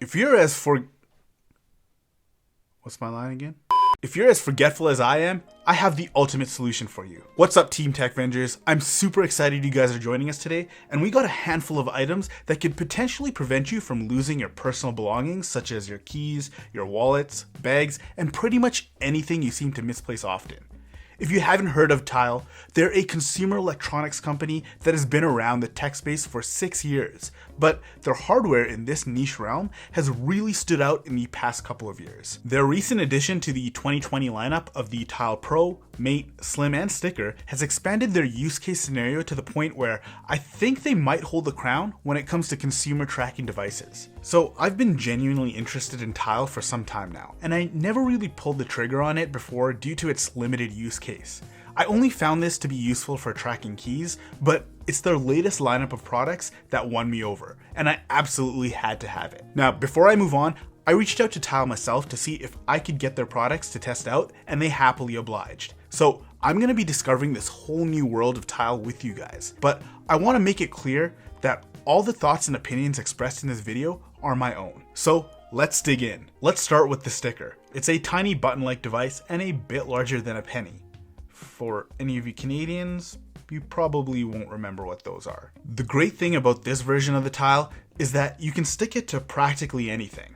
If you're as for... What's my line again? If you're as forgetful as I am, I have the ultimate solution for you. What's up, Team Tech Vengers? I'm super excited you guys are joining us today, and we got a handful of items that could potentially prevent you from losing your personal belongings, such as your keys, your wallets, bags, and pretty much anything you seem to misplace often. If you haven't heard of Tile, they're a consumer electronics company that has been around the tech space for 6 years, but their hardware in this niche realm has really stood out in the past couple of years. Their recent addition to the 2020 lineup of the Tile Pro, Mate, Slim, and Sticker has expanded their use case scenario to the point where I think they might hold the crown when it comes to consumer tracking devices. So I've been genuinely interested in Tile for some time now, and I never really pulled the trigger on it before due to its limited use case. I only found this to be useful for tracking keys, but it's their latest lineup of products that won me over, and I absolutely had to have it. Now, before I move on, I reached out to Tile myself to see if I could get their products to test out, and they happily obliged. So I'm going to be discovering this whole new world of Tile with you guys, but I want to make it clear that all the thoughts and opinions expressed in this video are my own. So let's dig in. Let's start with the Sticker. It's a tiny button-like device and a bit larger than a penny. For any of you Canadians, you probably won't remember what those are. The great thing about this version of the Tile is that you can stick it to practically anything.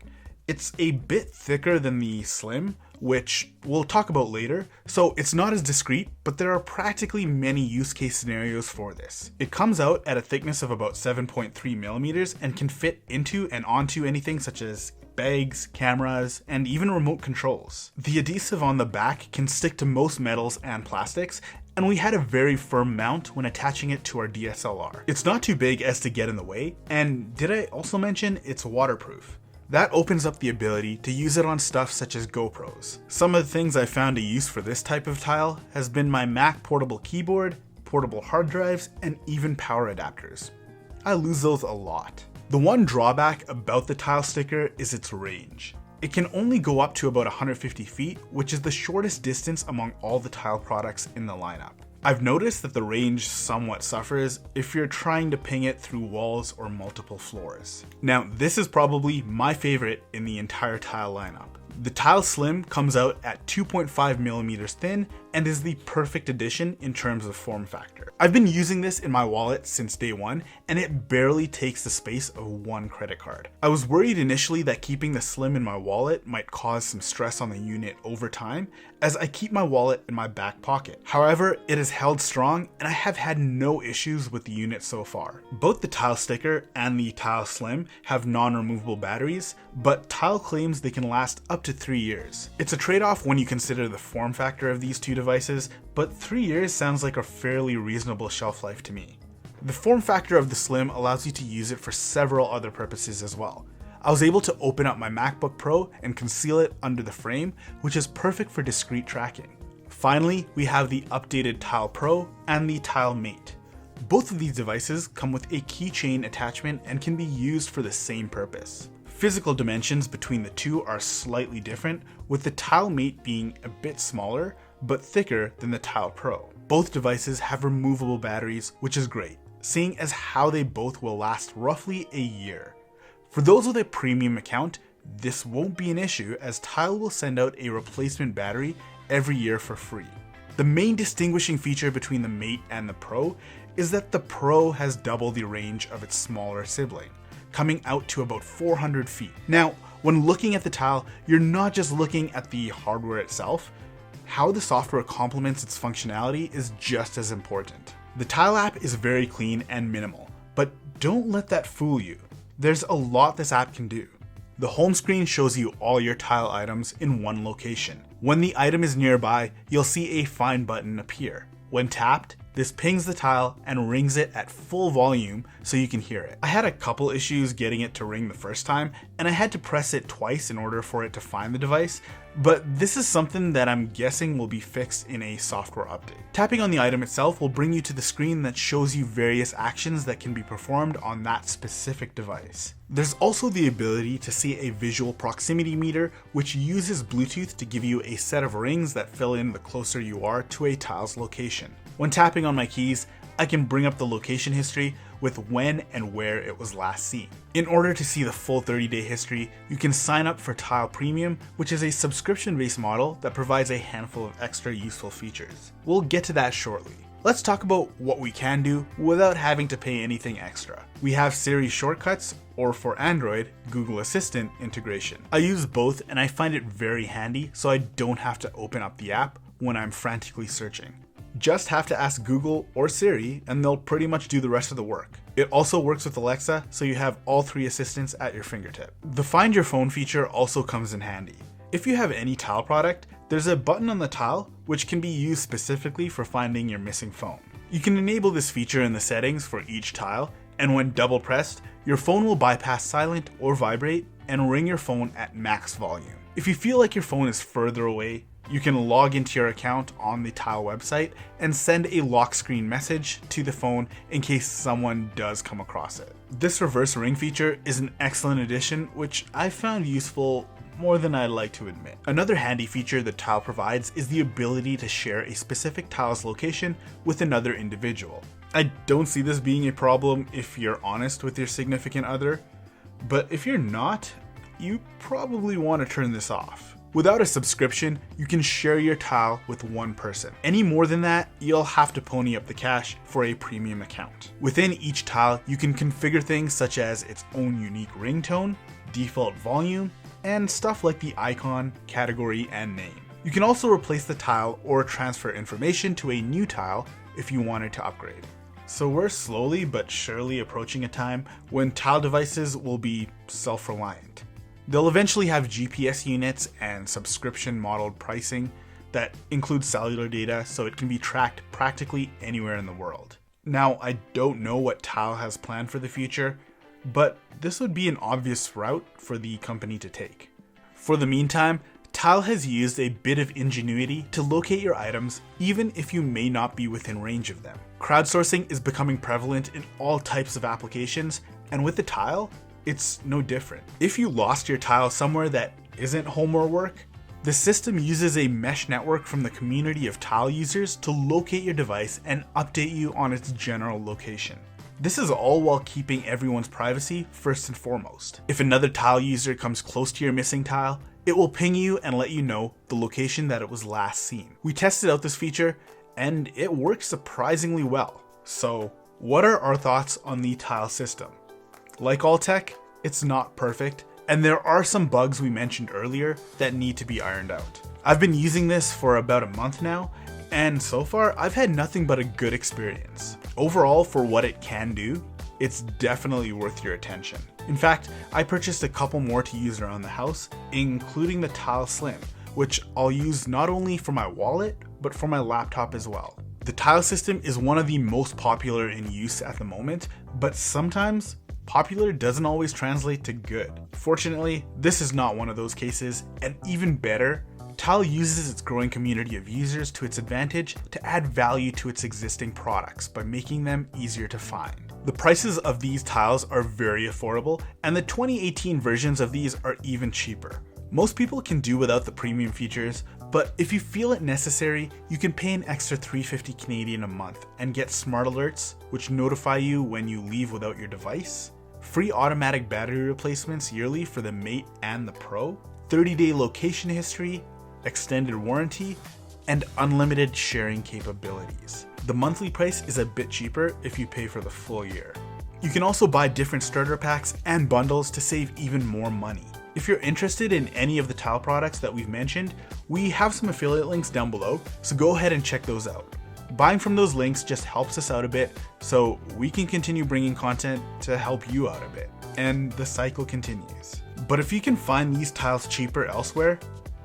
It's a bit thicker than the Slim, which we'll talk about later, so it's not as discreet, but there are practically many use case scenarios for this. It comes out at a thickness of about 7.3 millimeters and can fit into and onto anything such as bags, cameras, and even remote controls. The adhesive on the back can stick to most metals and plastics, and we had a very firm mount when attaching it to our DSLR. It's not too big as to get in the way, and did I also mention it's waterproof? That opens up the ability to use it on stuff such as GoPros. Some of the things I found a use for this type of Tile has been my Mac portable keyboard, portable hard drives, and even power adapters. I lose those a lot. The one drawback about the Tile Sticker is its range. It can only go up to about 150 feet, which is the shortest distance among all the Tile products in the lineup. I've noticed that the range somewhat suffers if you're trying to ping it through walls or multiple floors. Now, this is probably my favorite in the entire Tile lineup. The Tile Slim comes out at 2.5 millimeters thin and is the perfect addition in terms of form factor. I've been using this in my wallet since day one, and it barely takes the space of one credit card. I was worried initially that keeping the Slim in my wallet might cause some stress on the unit over time, as I keep my wallet in my back pocket. However, it has held strong, and I have had no issues with the unit so far. Both the Tile Sticker and the Tile Slim have non-removable batteries, but Tile claims they can last up to 3 years. It's a trade-off when you consider the form factor of these two devices, but 3 years sounds like a fairly reasonable shelf life to me. The form factor of the Slim allows you to use it for several other purposes as well. I was able to open up my MacBook Pro and conceal it under the frame, which is perfect for discreet tracking. Finally, we have the updated Tile Pro and the Tile Mate. Both of these devices come with a keychain attachment and can be used for the same purpose. Physical dimensions between the two are slightly different, with the Tile Mate being a bit smaller, but thicker than the Tile Pro. Both devices have removable batteries, which is great, seeing as how they both will last roughly a year. For those with a premium account, this won't be an issue as Tile will send out a replacement battery every year for free. The main distinguishing feature between the Mate and the Pro is that the Pro has double the range of its smaller sibling, coming out to about 400 feet. Now, when looking at the Tile, you're not just looking at the hardware itself. How the software complements its functionality is just as important. The Tile app is very clean and minimal, but don't let that fool you. There's a lot this app can do. The home screen shows you all your Tile items in one location. When the item is nearby, you'll see a Find button appear. When tapped, this pings the Tile and rings it at full volume so you can hear it. I had a couple issues getting it to ring the first time, and I had to press it twice in order for it to find the device, but this is something that I'm guessing will be fixed in a software update. Tapping on the item itself will bring you to the screen that shows you various actions that can be performed on that specific device. There's also the ability to see a visual proximity meter, which uses Bluetooth to give you a set of rings that fill in the closer you are to a Tile's location. When tapping on my keys, I can bring up the location history, with when and where it was last seen. In order to see the full 30-day history, you can sign up for Tile Premium, which is a subscription-based model that provides a handful of extra useful features. We'll get to that shortly. Let's talk about what we can do without having to pay anything extra. We have Siri shortcuts, or for Android, Google Assistant integration. I use both and I find it very handy so I don't have to open up the app when I'm frantically searching. Just have to ask Google or Siri and they'll pretty much do the rest of the work. It also works with Alexa, so you have all three assistants at your fingertip. The Find Your Phone feature also comes in handy. If you have any Tile product, there's a button on the Tile which can be used specifically for finding your missing phone. You can enable this feature in the settings for each Tile, and when double pressed, your phone will bypass silent or vibrate and ring your phone at max volume. If you feel like your phone is further away, you can log into your account on the Tile website and send a lock screen message to the phone in case someone does come across it. This reverse ring feature is an excellent addition, which I found useful more than I'd like to admit. Another handy feature that Tile provides is the ability to share a specific Tile's location with another individual. I don't see this being a problem if you're honest with your significant other, but if you're not, you probably want to turn this off. Without a subscription, you can share your Tile with one person. Any more than that, you'll have to pony up the cash for a premium account. Within each Tile, you can configure things such as its own unique ringtone, default volume, and stuff like the icon, category, and name. You can also replace the Tile or transfer information to a new Tile if you wanted to upgrade. So we're slowly but surely approaching a time when Tile devices will be self-reliant. They'll eventually have GPS units and subscription modeled pricing that includes cellular data so it can be tracked practically anywhere in the world. Now, I don't know what Tile has planned for the future, but this would be an obvious route for the company to take. For the meantime, Tile has used a bit of ingenuity to locate your items even if you may not be within range of them. Crowdsourcing is becoming prevalent in all types of applications, and with the Tile, it's no different. If you lost your Tile somewhere that isn't home or work, the system uses a mesh network from the community of Tile users to locate your device and update you on its general location. This is all while keeping everyone's privacy first and foremost. If another Tile user comes close to your missing Tile, it will ping you and let you know the location that it was last seen. We tested out this feature and it works surprisingly well. So, what are our thoughts on the Tile system? Like all tech, it's not perfect, and there are some bugs we mentioned earlier that need to be ironed out. I've been using this for about a month now, and so far I've had nothing but a good experience. Overall, for what it can do, it's definitely worth your attention. In fact, I purchased a couple more to use around the house, including the Tile Slim, which I'll use not only for my wallet, but for my laptop as well. The Tile system is one of the most popular in use at the moment, but sometimes popular doesn't always translate to good. Fortunately, this is not one of those cases, and even better, Tile uses its growing community of users to its advantage to add value to its existing products by making them easier to find. The prices of these tiles are very affordable, and the 2018 versions of these are even cheaper. Most people can do without the premium features, but if you feel it necessary, you can pay an extra $3.50 Canadian a month and get smart alerts, which notify you when you leave without your device, free automatic battery replacements yearly for the Mate and the Pro, 30-day location history, extended warranty, and unlimited sharing capabilities. The monthly price is a bit cheaper if you pay for the full year. You can also buy different starter packs and bundles to save even more money. If you're interested in any of the Tile products that we've mentioned, we have some affiliate links down below, so go ahead and check those out. Buying from those links just helps us out a bit, so we can continue bringing content to help you out a bit, and the cycle continues. But if you can find these tiles cheaper elsewhere,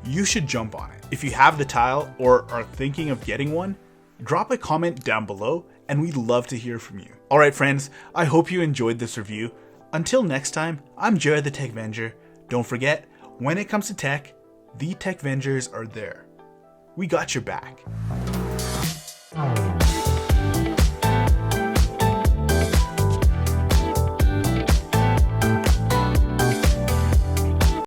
you should jump on it. If you have the tile or are thinking of getting one, drop a comment down below and we'd love to hear from you. Alright friends, I hope you enjoyed this review. Until next time, I'm Jared the Tech Venger. Don't forget, when it comes to tech, the Tech Vengers are there. We got your back.